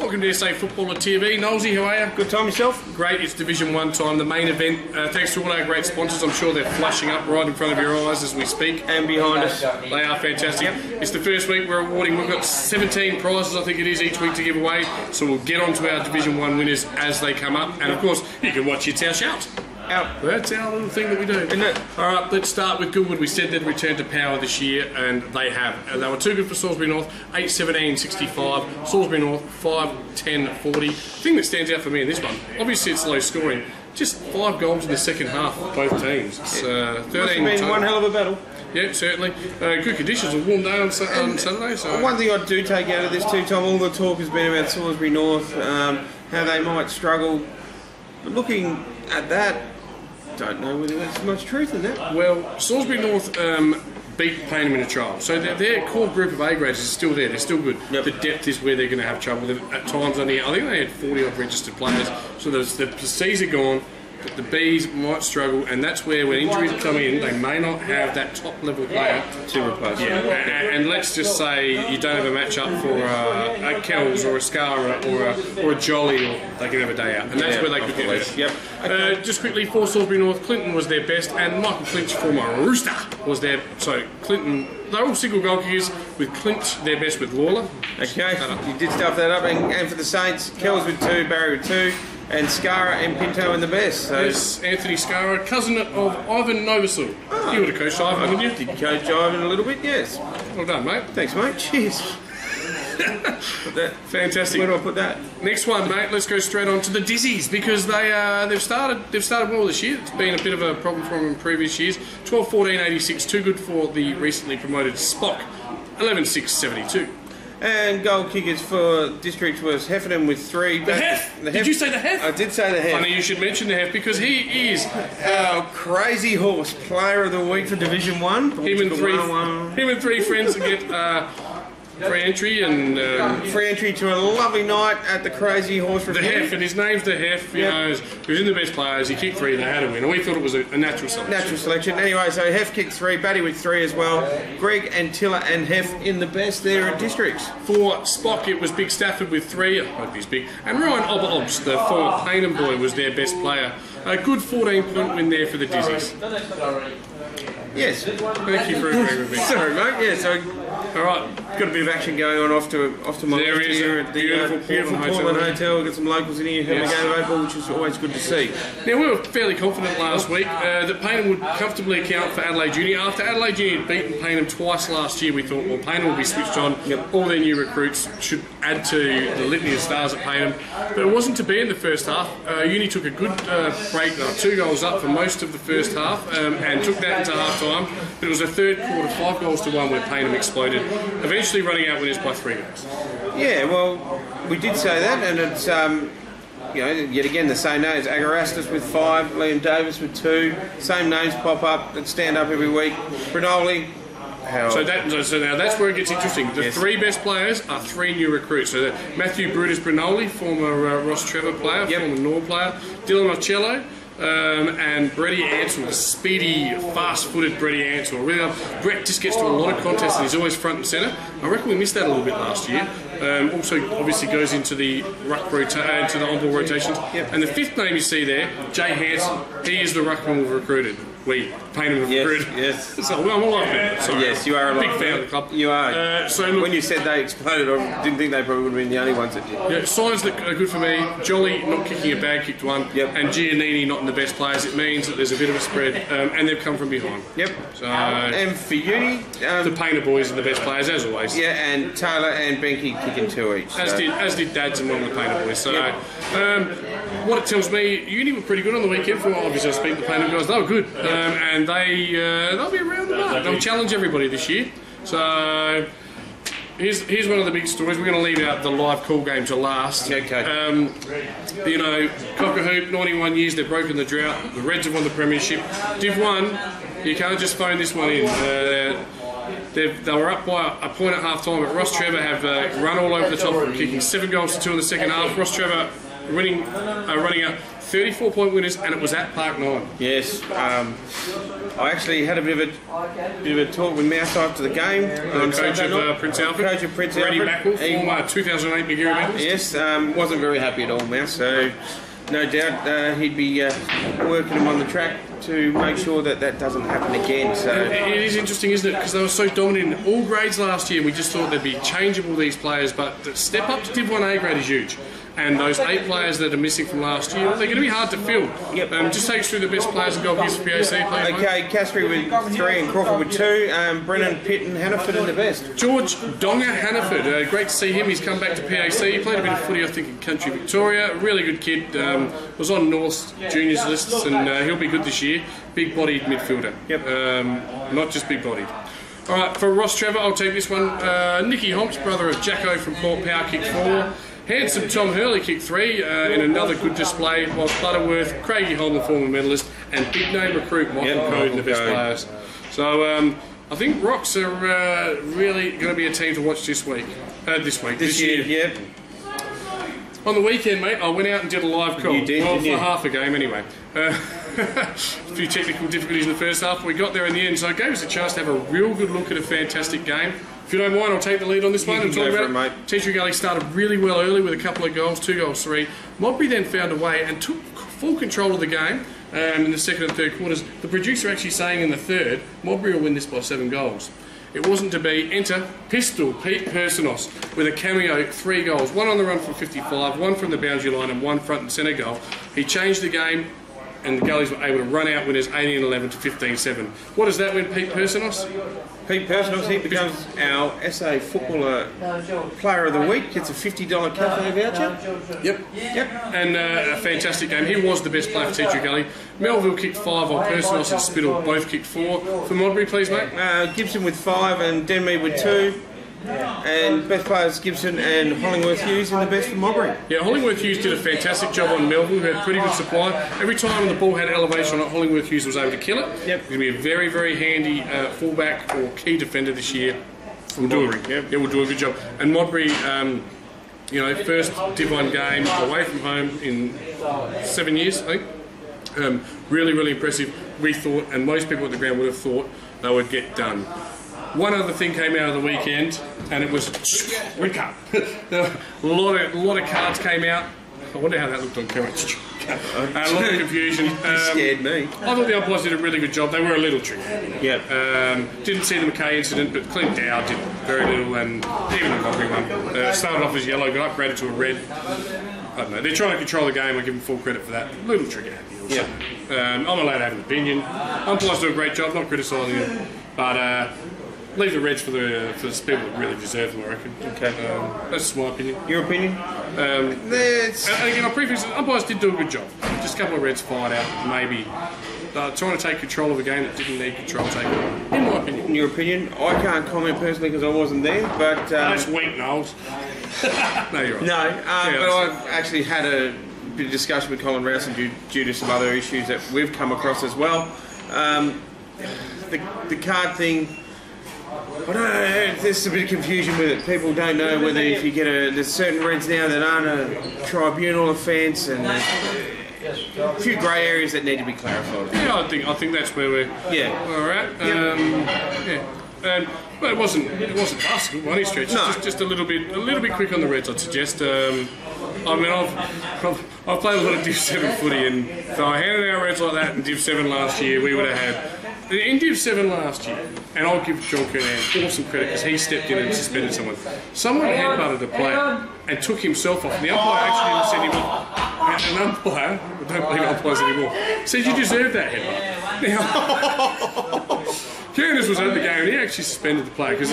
Welcome to SA Footballer TV. Nolsey, how are you? Good time yourself? Great, it's Division 1 time, the main event. Thanks to all our great sponsors. I'm sure they're flashing up right in front of your eyes as we speak. And behind us. They are fantastic. It's the first week we're awarding. We've got 17 prizes, I think it is, each week to give away. So we'll get on to our Division 1 winners as they come up. And of course, you can watch It's Our Shout. That's our little thing that we do. Isn't it? Alright, let's start with Goodwood. We said they'd return to power this year, and they have. They were too good for Salisbury North, 8-17-65. Salisbury North, 5-10-40. The thing that stands out for me in this one, obviously it's low scoring, just 5 goals in the second half for both teams. It's 13 Must have been one hell of a battle. Yeah, certainly. Good conditions, a warm day on Saturday. So. One thing I do take out of this too, Tom, all the talk has been about Salisbury North, how they might struggle. But looking at that, don't know whether there's much truth in that. Well, Salisbury North beat Payneham in a trial, so their core group of A grades is still there. They're still good. Yep. The depth is where they're going to have trouble. At times, I think they had 40 odd registered players, so the C's are gone. But the B's might struggle, and that's where when injuries come in, they may not have that top level player to replace. Yeah, and let's just say you don't have a match up for a Kells or a Skara or a Jolly, or they can have a day out, and that's where they could get it. Yep. Okay. Just quickly, for Salisbury North, Clinton was their best, and Michael Clinch, former Rooster, was their. So Clinton, they're all single goal kickers, with Clinch their best with Lawler. Okay, you did stuff that up, and for the Saints, Kells with 2, Barry with 2. And Skara and Pinto in the best. So. Yes, Anthony Skara, cousin of Ivan Novosel. Oh. You would have coached Ivan, wouldn't you? Did coach Ivan a little bit, yes. Well done, mate. Thanks, mate. Cheers. Fantastic. Where do I put that? Next one, mate. Let's go straight on to the Dizzies, because they've started well this year. It's been a bit of a problem for them in previous years. 12-14-86, too good for the recently promoted Spock. 11-6-72. And goal kickers for district was Heffernan with 3. The Hef! Did you say the Hef? I did say the Hef. Funny you should mention the Hef, because he is our crazy horse player of the week for Division 1. Him and three friends get free entry and free entry to a lovely night at the Crazy Horse Review. The Hef, and his name's the Hef. You know, he was in the best players. He kicked 3, they had to win, and we thought it was a natural selection. Natural selection. Anyway, so Hef kicked 3, Batty with 3 as well. Greg and Tiller and Hef in the best there at districts. For Spock, it was Big Stafford with 3. I hope he's big. And Ryan Obba-Obs, the former Payneham boy, was their best player. A good 14-point win there for the Dizzies. Yes. Thank you for agreeing with me. Sorry, mate. Yeah, so all right, got a bit of action going on off to my there left is here a at the beautiful Portland Hotel. We've got some locals in here having a game of football, which is always good to see. Now, we were fairly confident last week that Payneham would comfortably account for Adelaide Uni. After Adelaide Uni had beaten Payneham twice last year, we thought, well, Payneham will be switched on. Yep. All their new recruits should add to the litany of stars at Payneham. But it wasn't to be in the first half. Uni took a good break, 2 goals up for most of the first half, and took that into half time. But it was a third quarter, 5 goals to 1, where Payneham exploded, eventually running out winners by 3 goals. Yeah, well, we did say that, and it's yet again the same names. Agarastas with 5, Liam Davis with 2. Same names pop up that stand up every week. Brinoli. So now that's where it gets interesting. The 3 best players are 3 new recruits. So Matthew Brutus Brinoli, former Ross Trevor player, former Nor player. Dylan Ocello. And Bretty Ansell, the speedy, fast-footed Bretty Ansell. Really, Brett just gets to a lot of contests and he's always front and centre. I reckon we missed that a little bit last year. Also, obviously, goes into the into the on-ball rotations. Yep. And the 5th name you see there, Jay Hanson. He is the ruckman we've recruited. We Payneham have recruited. Yes. So I'm a lot of it. Sorry. Yes, you are a big fan of the club. You are. So look, when you said they exploded, I didn't think they probably would have been the only ones that did. Yeah, signs that are good for me. Jolly not kicking a bag, kicked 1. Yep. And Giannini not in the best players. It means that there's a bit of a spread, and they've come from behind. Yep. So and for Uni, the Payneham boys are the best players as always. Yeah, and Taylor and Benke kicking 2 each. As did Dads and one of the Payneham boys. So what it tells me, Uni were pretty good on the weekend. For obviously I speak the Payneham guys, they were good, and they'll be around the mark. They'll challenge everybody this year. So here's one of the big stories. We're going to leave out the live call game to last. Okay. Cock-a-hoop, 91 years, they've broken the drought. The Reds have won the premiership. Div 1, you can't just phone this one in. They were up by a point at half time, but Ross Trevor have run all over the top, kicking 7 goals to 2 in the second half. Ross Trevor running out 34-point winners, and it was at Park 9. Yes, I actually had a bit of a talk with Mouse after the game. Coach of Prince Alfred. Coach of Prince Brady Alfred. Mackel, former 2008 Magarey medalist. Yes, wasn't very happy at all, Mouse. So no doubt he'd be working him on the track to make sure that that doesn't happen again. So it is interesting, isn't it? Because they were so dominant in all grades last year. We just thought they'd be changeable, these players, but the step up to Div 1A grade is huge. And those 8 players that are missing from last year, they're going to be hard to fill. Yep. Just take us through the best players and goalkeepers for PAC, please. Okay, Caspery with 3 and Crawford with 2. Brennan, Pitt and Hannaford in the best. George Donga Hannaford, great to see him. He's come back to PAC. He played a bit of footy, I think, in Country Victoria. A really good kid. Was on North's juniors lists, and he'll be good this year. Big-bodied midfielder. Yep. Not just big-bodied. All right, for Ross Trevor, I'll take this one. Nicky Homps, brother of Jacko from Port Power, kicked 4. Handsome Tom Hurley kicked 3 in another good display, whilst Butterworth, Craigie Holm, the former medalist, and big name recruit Michael Coden, the best players. So I think Rocks are really going to be a team to watch this week. This year. Yep. On the weekend, mate, I went out and did a live call. You did, well, didn't you? for half a game anyway. A few technical difficulties in the first half. We got there in the end, so it gave us a chance to have a real good look at a fantastic game. If you don't mind, I'll take the lead on this one. You can go for it, mate. Teacher Gully started really well early with a couple of goals, 2 goals, 3. Modbury then found a way and took full control of the game in the second and third quarters. The producer actually saying in the third, Modbury will win this by 7 goals. It wasn't to be. Enter Pistol Pete Persinos with a cameo, 3 goals, 1 on the run from 55, 1 from the boundary line and 1 front and centre goal. He changed the game and the Gullies were able to run out winners 18-11 to 15-7. What does that win, Pete Persinos? Pete Persinos, he becomes our SA Footballer Player of the Week, gets a $50 cafe voucher. Yep. And a fantastic game. He was the best player for Teacher Gully. Melville kicked 5 while Persinos and Spittle both kicked 4. For Modbury, please, mate. Gibson with 5 and Denmead with 2. And best players Gibson and Hollingworth Hughes in the best for Modbury. Yeah, Hollingworth Hughes did a fantastic job on Melville, who had pretty good supply. Every time the ball had elevation on it, Hollingworth Hughes was able to kill it. Yep. He's going to be a very, very handy fullback or key defender this year. We'll do we'll do a good job. And Modbury, first Div 1 game away from home in 7 years, I think. Really, really impressive. We thought, and most people at the ground would have thought, they would get done. One other thing came out of the weekend, and it was Wake Up. A lot of cards came out. I wonder how that looked on camera. A lot of confusion. Scared me. I thought the umpires did a really good job. They were a little tricky. Yep. Didn't see the McKay incident, but Clint Dow did very little, and even the Modbury one. Started off as yellow, got upgraded to a red. I don't know. They're trying to control the game. I give them full credit for that. A little tricky. Yep. I'm allowed to have an opinion. Umpires do a great job. Not criticising them, but. Leave the Reds for the people that really deserve them, I reckon. Okay. That's just my opinion. Your opinion? And again, I preface umpires did do a good job. Just a couple of Reds fired out, maybe. Trying to take control of a game that didn't need control taken, in my opinion. In your opinion? I can't comment personally because I wasn't there, but... That's weak, Knowles. No, you're right. No, but I've actually had a bit of discussion with Colin Rouse due to some other issues that we've come across as well. The card thing... I don't know, there's a bit of confusion with it. People don't know whether if you get there's certain Reds now that aren't a tribunal offence, and a few grey areas that need to be clarified. Yeah, I think that's where we're at. But it wasn't basketball by any stretch. No. Just a little bit quick on the Reds, I'd suggest. I've played a lot of Div 7 footy, and if I handed our Reds like that in Div 7 last year, we would have had. In Div 7 last year, and I'll give John Kernan awesome credit because he stepped in and suspended someone. Someone headbutted a player and took himself off, and the umpire actually didn't send him off. And an umpire, I don't believe umpires anymore, said you deserve that headbutt. Now, Kernan was at the game and he actually suspended the player because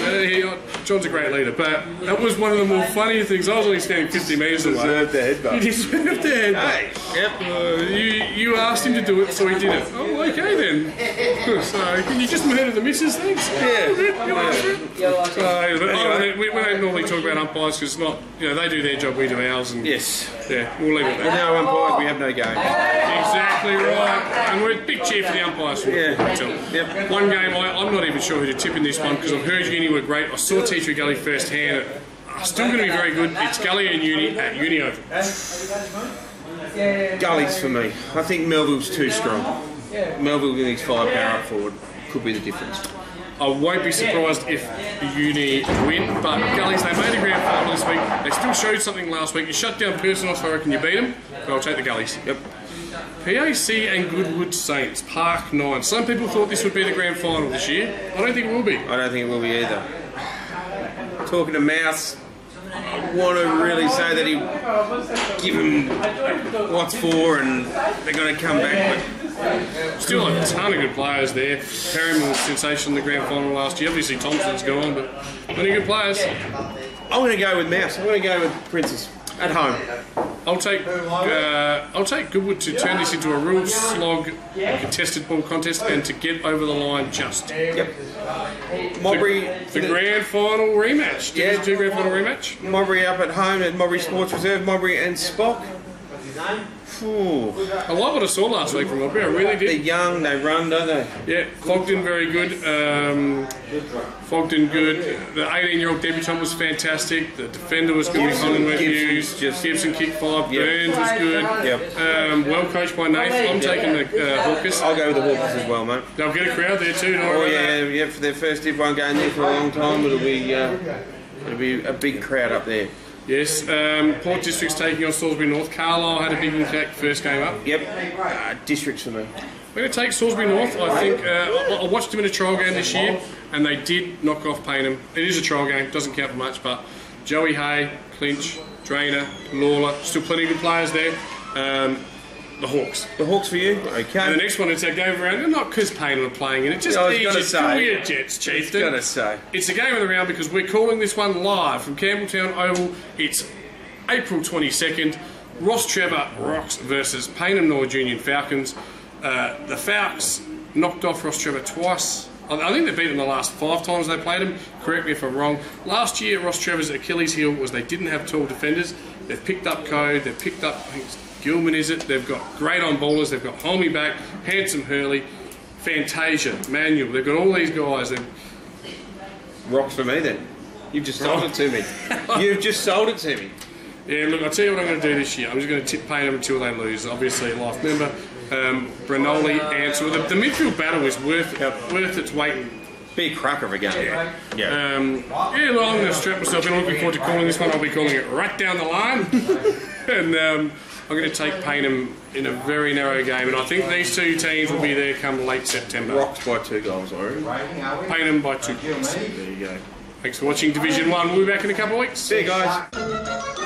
John's a great leader, but that was one of the more funny things. I was only standing 50 metres away. He deserved the headbutt. He deserved the headbutt. Yep. You asked him to do it, so he did it. Oh, okay then. So, can you just murder the missus, thanks? Yeah. So, but anyway, we don't normally talk about umpires because it's not, they do their job, we do ours. And Yes. Yeah, we'll leave it With there. no umpires, we have no game. Exactly right. And we're a big cheer for the umpires. Yep. One game, I'm not even sure who to tip in this one because I've heard Uni were great. I saw Teacher Gully firsthand. are still going to be very good. It's Gully and Uni at Uni Oval. Gullies for me. I think Melville's too strong. Melville with his firepower up forward could be the difference. I won't be surprised if Uni win, but Gullies, they made a grand final this week. They still showed something last week. You shut down Personos, so I reckon you beat them, but I'll take the Gullies. Yep. PAC and Goodwood Saints, Park 9. Some people thought this would be the grand final this year. I don't think it will be. I don't think it will be either. Talking to Mouse, I want to really say that he give him what's for and they're going to come back, but still a ton of good players there. Perryman was sensational in the grand final last year. Obviously Thompson's gone, but plenty of good players. I'm going to go with Mouse. I'm going to go with Princess at home. I'll take Goodwood to turn this into a real slog, contested ball contest, and to get over the line just. Yep. Mowbray, the grand final rematch. Yeah. Do grand final rematch. Mowbray up at home at Mowbray Sports Reserve. Mowbray and Spock. Ooh. I like what I saw last week from Mowbray. I really did. They're young. They run, don't they? Yeah, Fogden very good. Fogden good. The 18-year-old debutant was fantastic. The defender was good. Gibson kicked 5. Yep. Burns was good. Yep. Well coached by Nathan. I'm taking the Hawkers. I'll go with the Hawkers as well, mate. They'll get a crowd there too. Oh yeah, for their first Div 1 game there for a long time. It'll be a big crowd up there. Yes, Port District's taking on Salisbury North. Carlisle had a big impact first game up. Yep, Districts for me. We're going to take Salisbury North. I think I watched them in a trial game this year, and they did knock off Payneham. It is a trial game, doesn't count for much, but Joey Hay, Clinch, Drainer, Lawler, still plenty of good players there. The Hawks. The Hawks for you? Okay. And the next one is our game round, not because Payneham are playing in it, just your Jets, Chieftain. It's a game of the round because we're calling this one live from Campbelltown Oval. It's April 22nd. Ross Trevor Rocks versus Payneham Norwood Union Falcons. The Falcons knocked off Ross Trevor twice. I think they've beaten them the last 5 times they played them. Correct me if I'm wrong. Last year, Ross Trevor's Achilles heel was they didn't have tall defenders. They've picked up Code. They've picked up, I think it's Gilman, is it? They've got great on ballers. They've got Holmey back, Handsome Hurley, Fantasia, Manuel. They've got all these guys. Rocks for me then. You've just sold it to me. You've just sold it to me. Yeah, look, I'll tell you what I'm going to do this year. I'm just going to tip Payneham until they lose. Obviously, a life member. Brunoli, Ansel. The midfield battle is worth its weight. Be a cracker of a game. Yeah. Look, I'm going to strap myself in. I'm looking forward to calling this one. I'll be calling it right down the line. And I'm going to take Payneham in a very narrow game. And I think these two teams will be there come late September. Rocks by 2 goals, I reckon. Payneham by 2 goals. There you go. Thanks for watching Division 1. We'll be back in a couple of weeks. See you guys.